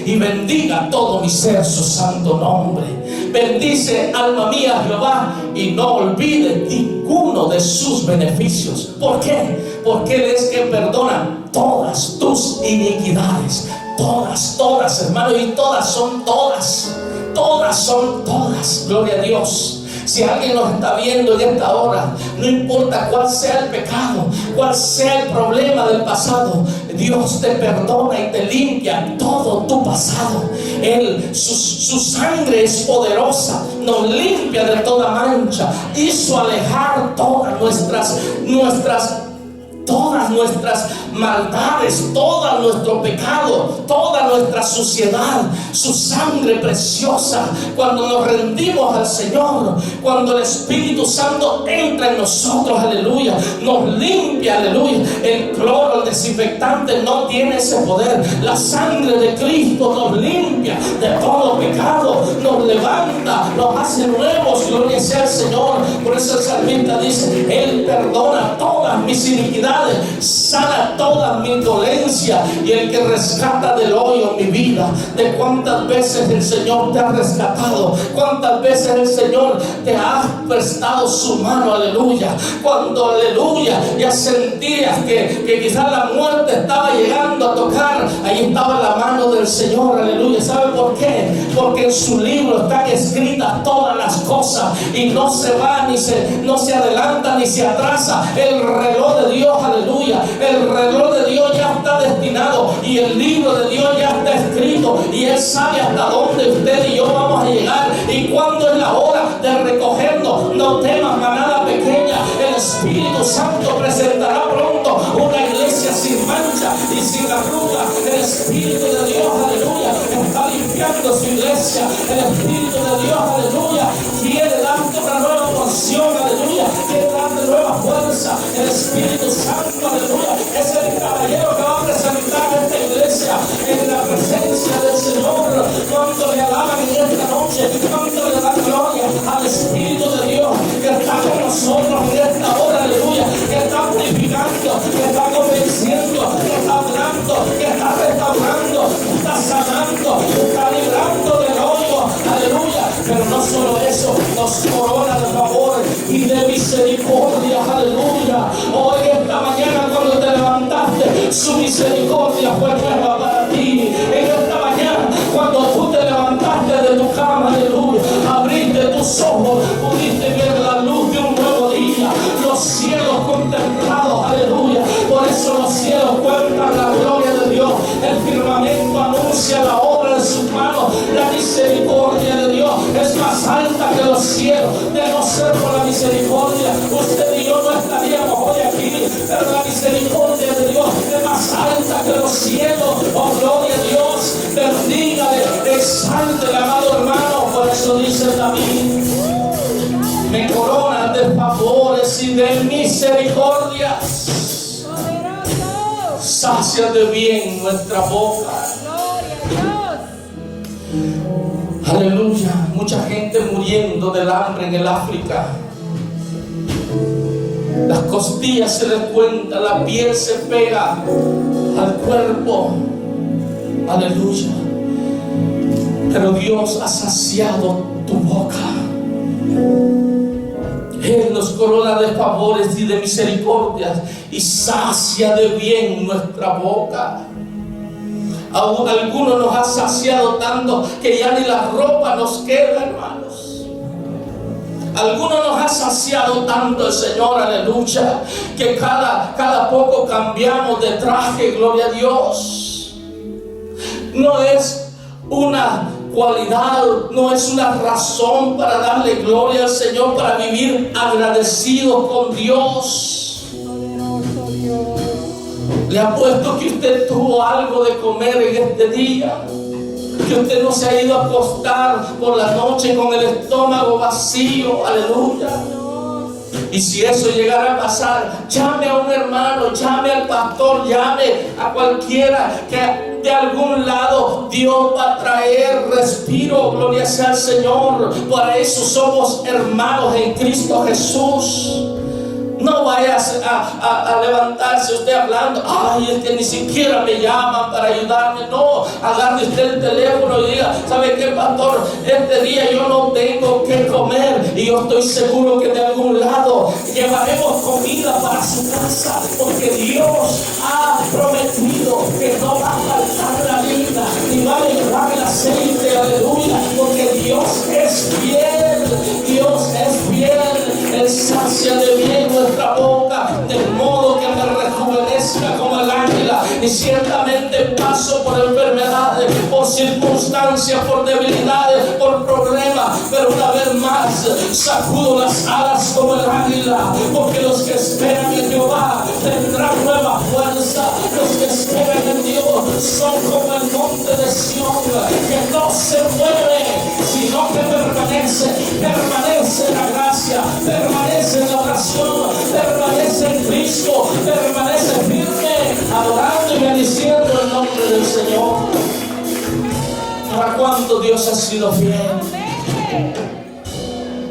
y bendiga todo mi ser su santo nombre. Bendice, alma mía, a Jehová, y no olvide ninguno de sus beneficios. ¿Por qué? Porque Él es quien perdona todas tus iniquidades. Todas, hermano, y todas son todas. Todas son todas. Gloria a Dios. Si alguien nos está viendo en esta hora, no importa cuál sea el pecado, cuál sea el problema del pasado, Dios te perdona y te limpia todo tu pasado. Él, su sangre es poderosa, nos limpia de toda mancha, hizo alejar todas nuestras maldades, todo nuestro pecado, toda nuestra suciedad, su sangre preciosa. Cuando nos rendimos al Señor, cuando el Espíritu Santo entra en nosotros, aleluya, nos limpia, aleluya. El cloro, el desinfectante no tiene ese poder. La sangre de Cristo nos limpia de todo pecado, nos levanta, nos hace nuevos, gloria sea al Señor. Por eso el salmista dice: Él perdona todas mis iniquidades, sana todas mis dolencias, y el que rescata del hoyo mi vida. De cuántas veces el Señor te ha rescatado, cuántas veces el Señor te ha prestado su mano, aleluya. Cuando, aleluya, ya sentías que quizás la muerte estaba llegando a tocar, ahí estaba la mano del Señor, aleluya. ¿Sabe por qué? Porque en su libro están escritas todas las cosas, y no se va, no se adelanta ni se atrasa. El reloj de Dios, aleluya, el reloj de Dios ya está destinado, y el libro de Dios ya está escrito, y Él sabe hasta dónde usted y yo vamos a llegar, y cuándo es la hora de recogernos. No temas, manada pequeña, el Espíritu Santo presentará pronto una iglesia sin mancha y sin arruga. El Espíritu de Dios, aleluya, está limpiando su iglesia. El Espíritu de Dios, aleluya, quiere darte una nueva porción, aleluya, quiere darte nueva fuerza. El Espíritu Santo, aleluya, es el caballero que va a presentar a esta iglesia en la presencia del Señor. Cuando le alaban en esta noche, cuando le dan gloria al Espíritu de Dios que está con nosotros en esta hora, aleluya, que está purificando, que está convenciendo, que está hablando, que está restaurando, que está sanando, que está librando del hoyo, aleluya. Pero no solo eso, nos corona de favor y de misericordia, aleluya. Hoy, esta mañana, cuando te levantaste, su misericordia fue nueva para ti. En esta mañana, cuando tú te levantaste de tu cama, aleluya, abriste tus ojos, pudiste ver la luz de un nuevo día, los cielos contemplados, aleluya. Por eso los cielos cuentan la gloria de Dios, el firmamento anuncia la obra de sus manos. La misericordia de Dios es más alta que los cielos. De no ser por la misericordia, usted y yo no estaríamos hoy aquí, pero la misericordia de Dios es más alta que los cielos. Oh, gloria a Dios, bendígale, exáltele, amado hermano. Por eso dice David: me corona de favores y de misericordias, sacia de bien nuestra boca. Aleluya. Mucha gente muriendo del hambre en el África. Las costillas se les cuentan, la piel se pega al cuerpo. Aleluya. Pero Dios ha saciado tu boca. Él nos corona de favores y de misericordias y sacia de bien nuestra boca. Aún algunos nos ha saciado tanto que ya ni la ropa nos queda, hermanos. Algunos nos ha saciado tanto el Señor, aleluya, que cada poco cambiamos de traje, gloria a Dios. No es una cualidad, no es una razón para darle gloria al Señor, para vivir agradecido con Dios. Le apuesto que usted tuvo algo de comer en este día, que usted no se ha ido a acostar por la noche con el estómago vacío, aleluya. Y si eso llegara a pasar, llame a un hermano, llame al pastor, llame a cualquiera, que de algún lado Dios va a traer respiro, gloria sea al Señor. Para eso somos hermanos en Cristo Jesús. No vaya a levantarse usted hablando: ay, es que ni siquiera me llaman para ayudarme. No, agarre usted el teléfono y diga: ¿sabe qué, pastor? Este día yo no tengo que comer, y yo estoy seguro que de algún lado llevaremos comida para su casa, porque Dios ha prometido que no va a faltar la vida, ni va a llevar el aceite, aleluya, porque Dios es fiel, Dios es fiel. Él sacia de bien nuestra boca, de modo que me rejuvenezca como el águila. Y ciertamente paso por enfermedades, por circunstancias, por debilidades, por problemas, pero una vez más sacudo las alas como el águila, porque los que esperan en Jehová tendrán nueva fuerza. Los que esperan en Dios son como el monte de Señor. ¿Para cuánto Dios ha sido fiel?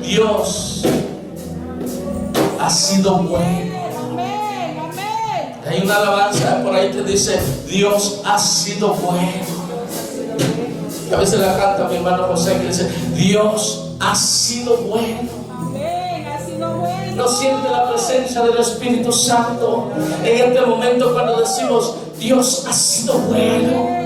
Dios ha sido bueno. Hay una alabanza por ahí que dice: Dios ha sido bueno. A veces la canta mi hermano José, que dice: Dios ha sido bueno. ¿No siente la presencia del Espíritu Santo en este momento cuando decimos: Dios ha sido bueno?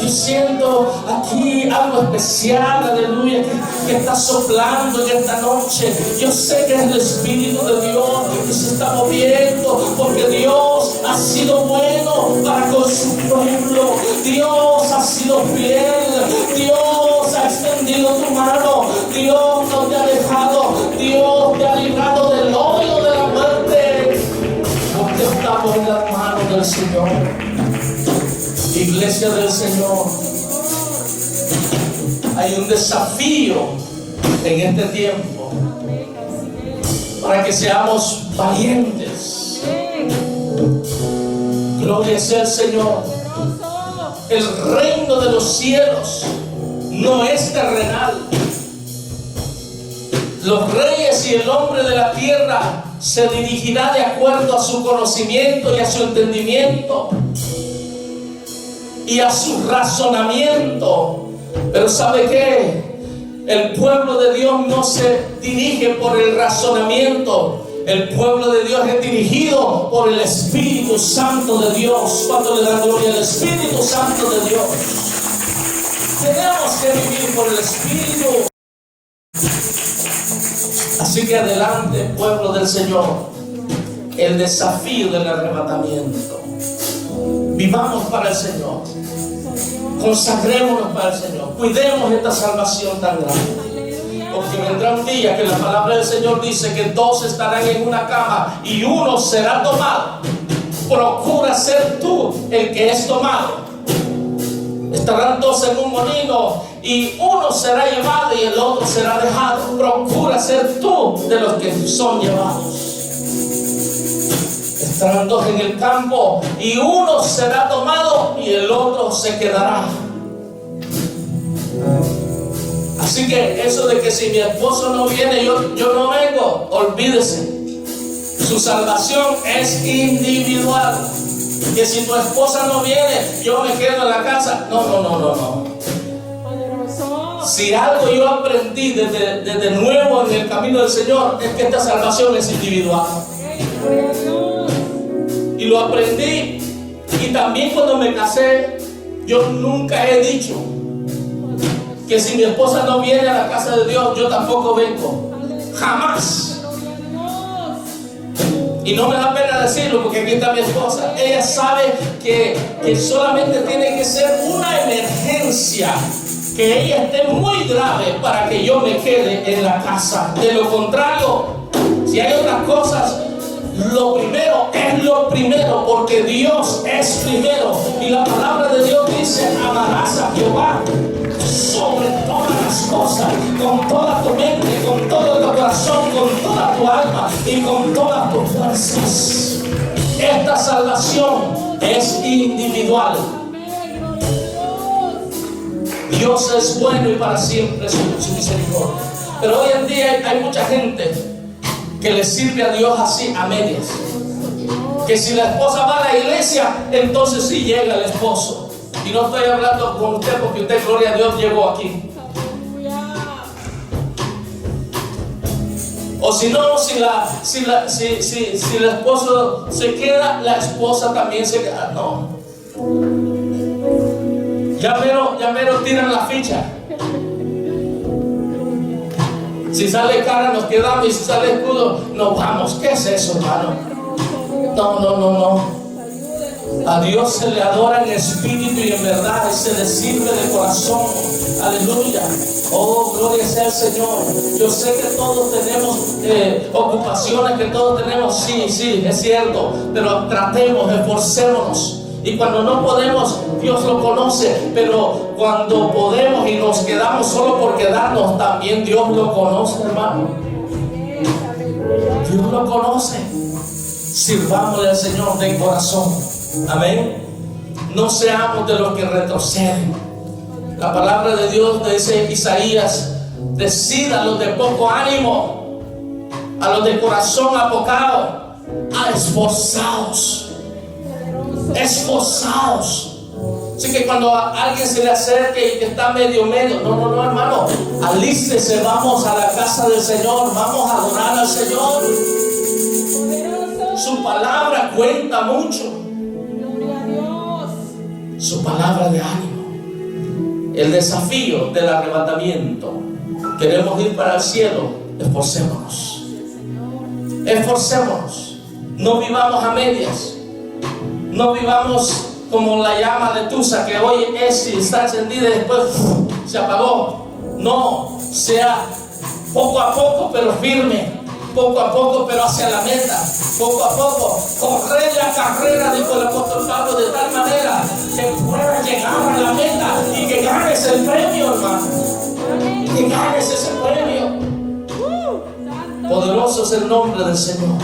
Yo siento aquí algo especial, aleluya, que está soplando en esta noche. Yo sé que es el Espíritu de Dios que se está moviendo, porque Dios ha sido bueno para con su pueblo. Dios ha sido fiel. Dios ha extendido tu mano. Dios no te ha dejado. Dios te ha librado del hoyo de la muerte, porque estamos en las manos del Señor. Iglesia del Señor, hay un desafío en este tiempo para que seamos valientes. Gloria sea el Señor. El reino de los cielos no es terrenal. Los reyes y el hombre de la tierra se dirigirá de acuerdo a su conocimiento y a su entendimiento y a su razonamiento. Pero ¿sabe qué? El pueblo de Dios no se dirige por el razonamiento. El pueblo de Dios es dirigido por el Espíritu Santo de Dios. Cuando le dan gloria al Espíritu Santo de Dios, tenemos que vivir por el Espíritu. Así que adelante, pueblo del Señor, el desafío del arrebatamiento. Vivamos para el Señor, consagrémonos para el Señor, cuidemos esta salvación tan grande, porque vendrá un día que la palabra del Señor dice que dos estarán en una cama y uno será tomado. Procura ser tú el que es tomado. Estarán dos en un molino y uno será llevado y el otro será dejado. Procura ser tú de los que son llevados. Estarán dos en el campo y uno será tomado y el otro se quedará. Así que eso de que si mi esposo no viene, yo no vengo, olvídese. Su salvación es individual. Que si tu esposa no viene, yo me quedo en la casa. No. Si algo yo aprendí desde nuevo en el camino del Señor, es que esta salvación es individual. Y lo aprendí. Y también cuando me casé, yo nunca he dicho que si mi esposa no viene a la casa de Dios, yo tampoco vengo. Jamás. Y no me da pena decirlo, porque aquí está mi esposa. Ella sabe que solamente tiene que ser una emergencia, que ella esté muy grave para que yo me quede en la casa. De lo contrario, si hay otras cosas, lo primero es lo primero, porque Dios es primero. Y la palabra de Dios dice: amarás a Jehová sobre todas las cosas, con toda tu mente, con todo tu corazón, con toda tu alma y con todas tus fuerzas. Esta salvación es individual. Dios es bueno y para siempre su misericordia. Pero hoy en día hay mucha gente que le sirve a Dios así, a medias. Que si la esposa va a la iglesia, entonces sí llega el esposo. Y no estoy hablando con usted porque usted, gloria a Dios, llegó aquí. O si no, si el esposo se queda, la esposa también se queda. No. Ya mero tiran la ficha. Si sale cara nos quedamos, y si sale escudo nos vamos. ¿Qué es eso, hermano? No. A Dios se le adora en espíritu y en verdad, y se le sirve de corazón. Aleluya. Oh, gloria sea el Señor. Yo sé que todos tenemos ocupaciones, que todos tenemos, sí, es cierto, pero tratemos, esforcémonos. Y cuando no podemos, Dios lo conoce. Pero cuando podemos y nos quedamos solo por quedarnos, también Dios lo conoce, hermano. Dios lo conoce. Sirvámosle al Señor de corazón. Amén. no seamos de los que retroceden. La palabra de Dios dice Isaías: decid a los de poco ánimo, a los de corazón apocado, esforzaos, esforzaos. Así que cuando a alguien se le acerque y que está medio, no, hermano, alístese, vamos a la casa del Señor, vamos a adorar al Señor. Su palabra cuenta mucho. Su palabra de ánimo. El desafío del arrebatamiento. Queremos ir para el cielo, esforcémonos. Esforcémonos. No vivamos a medias. No vivamos como la llama de Tusa, que hoy es y está encendida y después se apagó. No, sea poco a poco pero firme, poco a poco pero hacia la meta, poco a poco correr la carrera, dijo el apóstol Pablo, de tal manera que pueda llegar a la meta y que ganes el premio, hermano, que ganes ese premio. Poderoso es el nombre del Señor.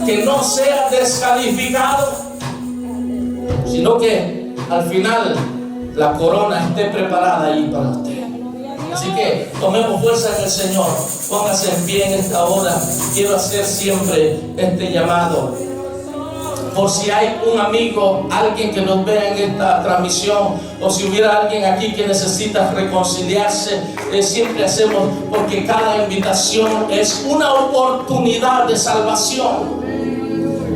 Que no sea descalificado, sino que al final la corona esté preparada ahí para usted. Así que tomemos fuerza en el Señor. Póngase en pie en esta hora. Quiero hacer siempre este llamado. Por si hay un amigo, alguien que nos vea en esta transmisión, o si hubiera alguien aquí que necesita reconciliarse, siempre hacemos, porque cada invitación es una oportunidad de salvación.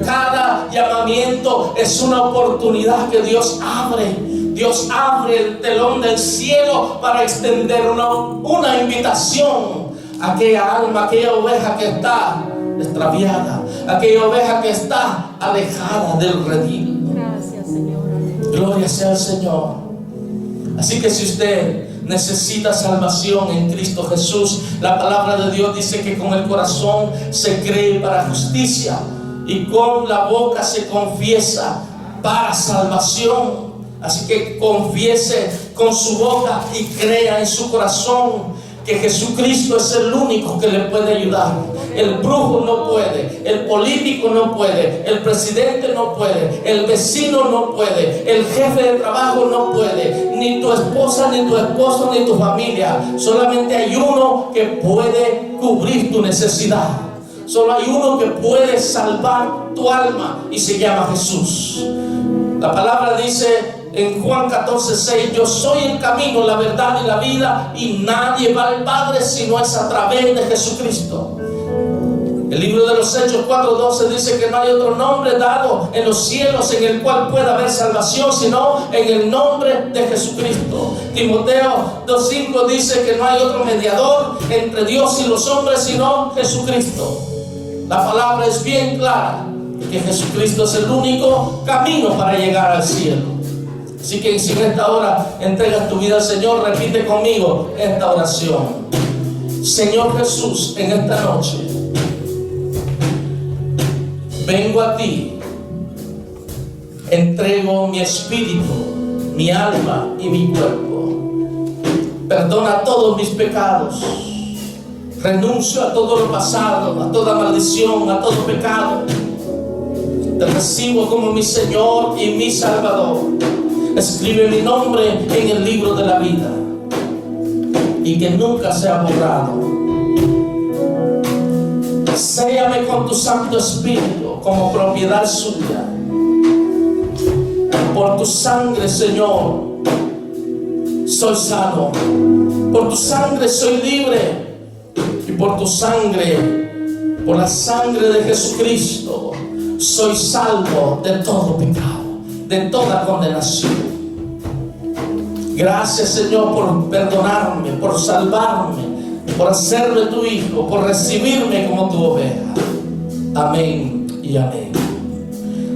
Cada llamamiento es una oportunidad que Dios abre. Dios abre el telón del cielo para extender una invitación a aquella alma, aquella oveja que está extraviada, aquella oveja que está alejada del redil. Gracias, Señor. Gloria sea al Señor. Así que si usted necesita salvación en Cristo Jesús, la palabra de Dios dice que con el corazón se cree para justicia y con la boca se confiesa para salvación. Así que confiese con su boca y crea en su corazón que Jesucristo es el único que le puede ayudar. El brujo no puede, el político no puede, el presidente no puede, el vecino no puede, el jefe de trabajo no puede, ni tu esposa, ni tu esposo, ni tu familia. Solamente hay uno que puede cubrir tu necesidad. Solo hay uno que puede salvar tu alma y se llama Jesús. La palabra dice en Juan 14:6: yo soy el camino, la verdad y la vida, y nadie va al Padre si no es a través de Jesucristo. El libro de los Hechos 4:12 dice que no hay otro nombre dado en los cielos en el cual pueda haber salvación sino en el nombre de Jesucristo. Timoteo 2:5 dice que no hay otro mediador entre Dios y los hombres sino Jesucristo. La palabra es bien clara, que Jesucristo es el único camino para llegar al cielo. Así que si en esta hora entregas tu vida al Señor, repite conmigo esta oración: Señor Jesús, en esta noche vengo a ti, entrego mi espíritu, mi alma y mi cuerpo. Perdona todos mis pecados. Renuncio a todo lo pasado, a toda maldición, a todo pecado. Te recibo como mi Señor y mi Salvador. Escribe mi nombre en el libro de la vida y que nunca sea borrado. Séllame con tu Santo Espíritu como propiedad suya. Por tu sangre, Señor, soy sano. Por tu sangre soy libre. Y por tu sangre, por la sangre de Jesucristo, soy salvo de todo pecado, de toda condenación. Gracias, Señor, por perdonarme, por salvarme, por hacerme tu hijo, por recibirme como tu oveja. Amén y amén.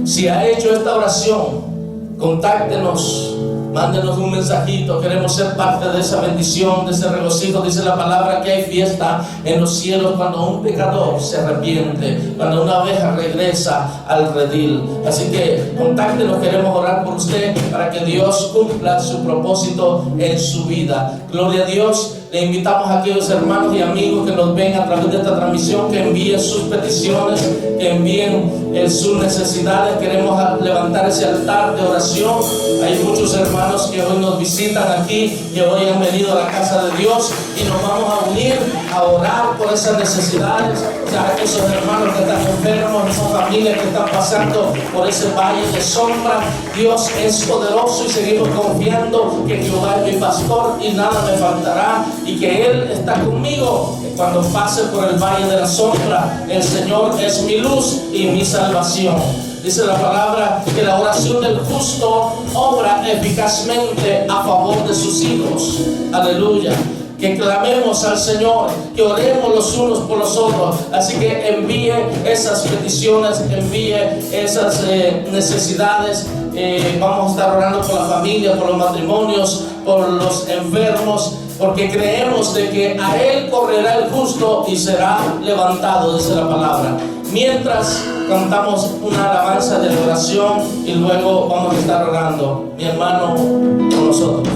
Si ha hecho esta oración, contáctenos. Mándenos un mensajito, queremos ser parte de esa bendición, de ese regocijo. Dice la palabra que hay fiesta en los cielos cuando un pecador se arrepiente, cuando una oveja regresa al redil. Así que contáctenos, queremos orar por usted para que Dios cumpla su propósito en su vida. Gloria a Dios. Le invitamos a aquellos hermanos y amigos que nos ven a través de esta transmisión, que envíen sus peticiones, que envíen sus necesidades. Queremos levantar ese altar de oración. Hay muchos hermanos que hoy nos visitan aquí, que hoy han venido a la casa de Dios, y nos vamos a unir a orar por esas necesidades. O sea, esos hermanos que están enfermos, esas familias que están pasando por ese valle de sombra. Dios es poderoso y seguimos confiando que Jehová es mi pastor y nada me faltará, y que Él está conmigo cuando pase por el valle de la sombra. El Señor es mi luz y mi salvación. Dice la palabra que la oración del justo obra eficazmente a favor de sus hijos. Aleluya. Que clamemos al Señor, que oremos los unos por los otros. Así que envíe esas peticiones, envíe esas necesidades. Vamos a estar orando por la familia, por los matrimonios, por los enfermos, porque creemos de que a Él correrá el justo y será levantado, dice la palabra. Mientras cantamos una alabanza de oración y luego vamos a estar orando, mi hermano, con nosotros.